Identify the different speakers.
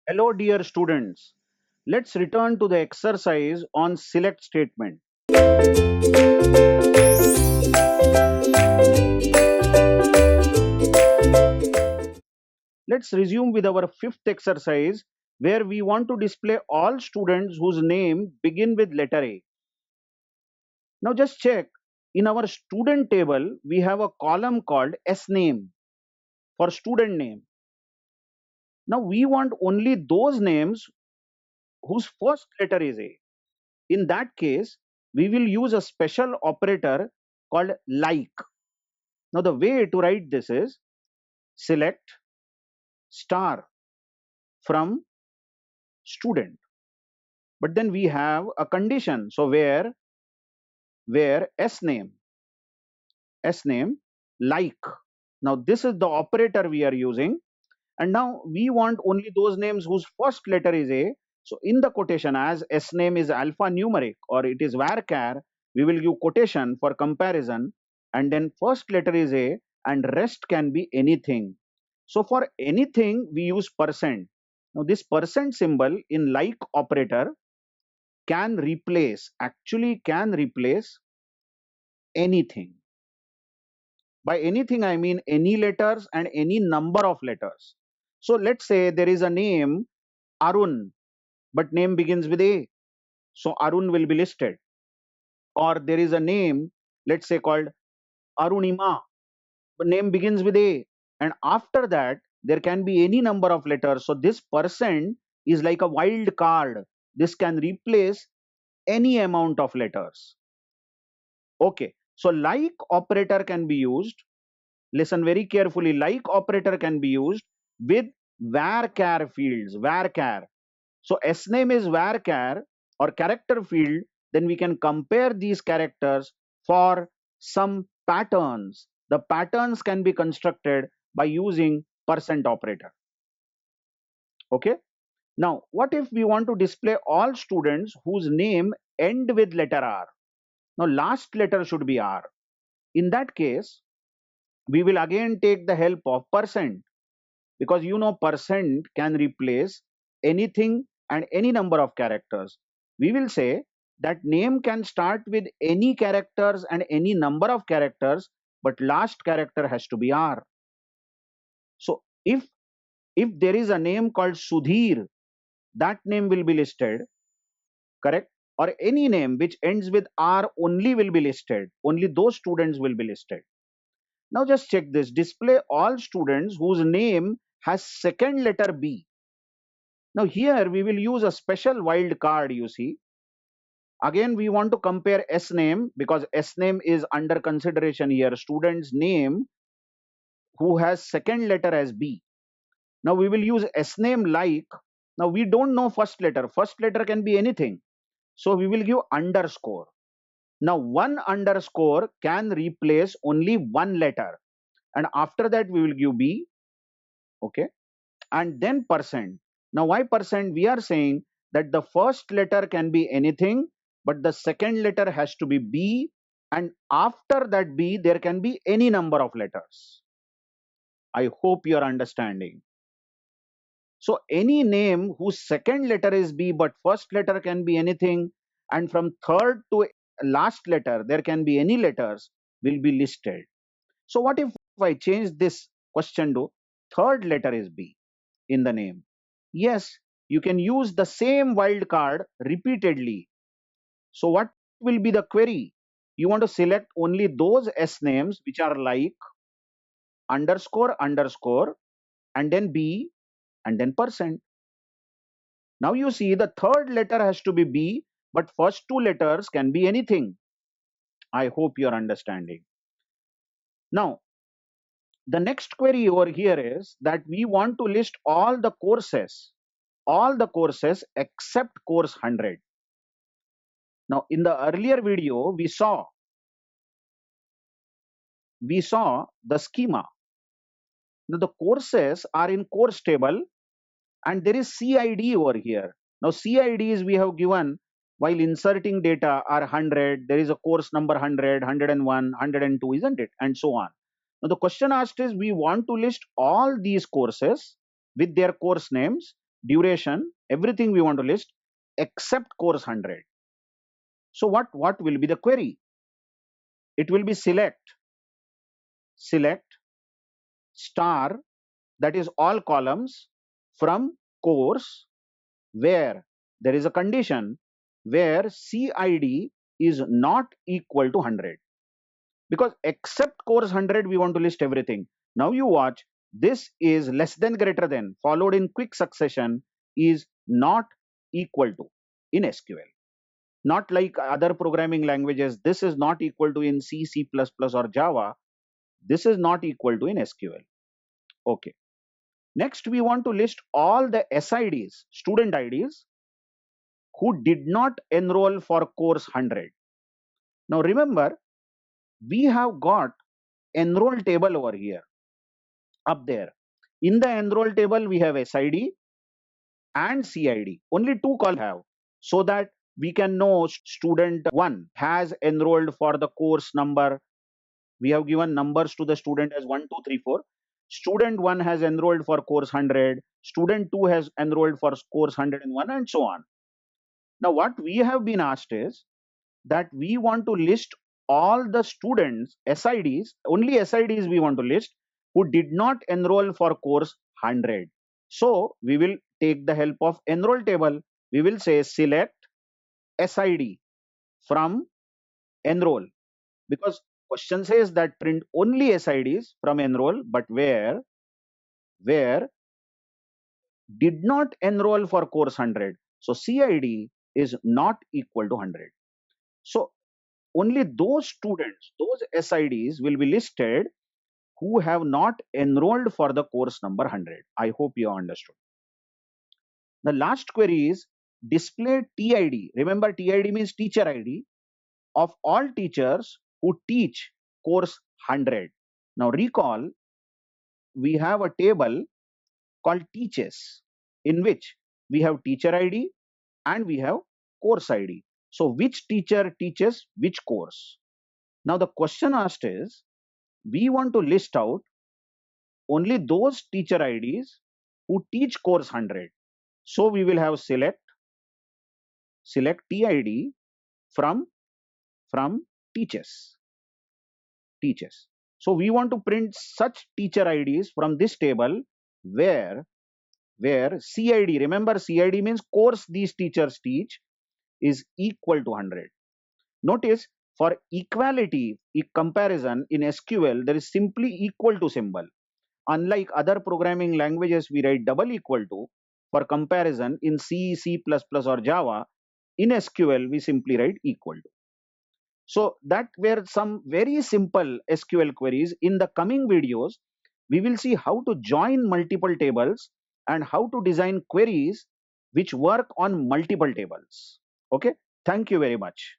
Speaker 1: Hello, dear students. Let's return to the exercise on select statement. Let's resume with our fifth exercise where we want to display all students whose name begin with letter A. Now just check, in our student table, we have a column called S name for student name. Now we want only those names whose first letter is A. In that case, we will use a special operator called like. Now the way to write this is select star from student. But then we have a condition. So where s name like. Now this is the operator we are using, and now we want only those names whose first letter is A. So in the quotation, as s name is alphanumeric or it is varchar, we will give quotation for comparison, and then first letter is A and rest can be anything. So for anything we use percent. Now this percent symbol in like operator can replace anything. By anything I mean any letters and any number of letters. So let's say there is a name Arun, but name begins with A. So Arun will be listed. Or there is a name, let's say called Arunima, but name begins with A. And after that, there can be any number of letters. So this percent is like a wild card. This can replace any amount of letters. Okay. So like operator can be used. Listen very carefully. Like operator can be used with varchar fields. Varchar. So S name is varchar or character field. Then we can compare these characters for some patterns. The patterns can be constructed by using percent operator. Okay. Now, what if we want to display all students whose name end with letter R? Now, last letter should be R. In that case, we will again take the help of percent, because you know percent can replace anything and any number of characters. We will say that name can start with any characters and any number of characters, but last character has to be R. So if there is a name called Sudhir, that name will be listed, correct? Or any name which ends with R only will be listed. Only those students will be listed. Now just check this. Display all students whose name has second letter B. Now here we will use a special wild card, you see. Again, we want to compare S name because S name is under consideration here. Student's name who has second letter as B. Now we will use S name like. Now we don't know first letter. First letter can be anything. So we will give underscore. Now one underscore can replace only one letter. And after that we will give B. Okay. And then percent. Now why percent? We are saying that the first letter can be anything, but the second letter has to be B, and after that B there can be any number of letters. I hope you are understanding. So any name whose second letter is B but first letter can be anything, and from third to last letter there can be any letters, will be listed. So what if I change this question to third letter is B in the name? Yes, you can use the same wildcard repeatedly. So what will be the query? You want to select only those S names which are like underscore underscore and then B and then percent. Now you see the third letter has to be B, but first two letters can be anything. I hope you are understanding. Now, the next query over here is that we want to list all the courses except course 100. Now, in the earlier video, we saw the schema. Now, the courses are in course table and there is CID over here. Now, CIDs we have given while inserting data are 100. There is a course number 100, 101, 102, isn't it? And so on. Now, the question asked is we want to list all these courses with their course names, duration, everything we want to list except course 100. So what will be the query? It will be select star, that is all columns from course where there is a condition where CID is not equal to 100. Because except course 100 we want to list everything. Now you watch, this is less than greater than followed in quick succession is not equal to in SQL. Not like other programming languages, this is not equal to in C, C++ or Java. This is not equal to in SQL. Okay. Next, we want to list all the SIDs, student IDs, who did not enroll for course 100. Now remember, we have got enroll table over here, up there. In the enroll table, we have SID and CID. Only two columns have, so that we can know student 1 has enrolled for the course number. We have given numbers to the student as 1, 2, 3, 4. Student 1 has enrolled for course 100. Student 2 has enrolled for course 101, and so on. Now, what we have been asked is that we want to list all the students, SIDs, only SIDs we want to list, who did not enroll for course 100. So, we will take the help of enroll table. We will say select SID from enroll, because question says that print only SIDs from enroll, but where did not enroll for course 100. So CID is not equal to 100. So only those students, those SIDs will be listed who have not enrolled for the course number 100. I hope you understood. The last query is display TID. Remember, TID means teacher ID of all teachers who teach course 100. Now recall, we have a table called teaches, in which we have teacher ID and we have course ID. So which teacher teaches which course? Now the question asked is, we want to list out only those teacher IDs who teach course 100. So we will have select TID from teaches. So we want to print such teacher IDs from this table where CID, remember CID means course these teachers teach, is equal to 100. Notice, for equality comparison in SQL, there is simply equal to symbol. Unlike other programming languages, we write double equal to. For comparison in C, C++ or Java, in SQL, we simply write equal to. So that were some very simple SQL queries. In the coming videos, we will see how to join multiple tables and how to design queries which work on multiple tables. Okay, thank you very much.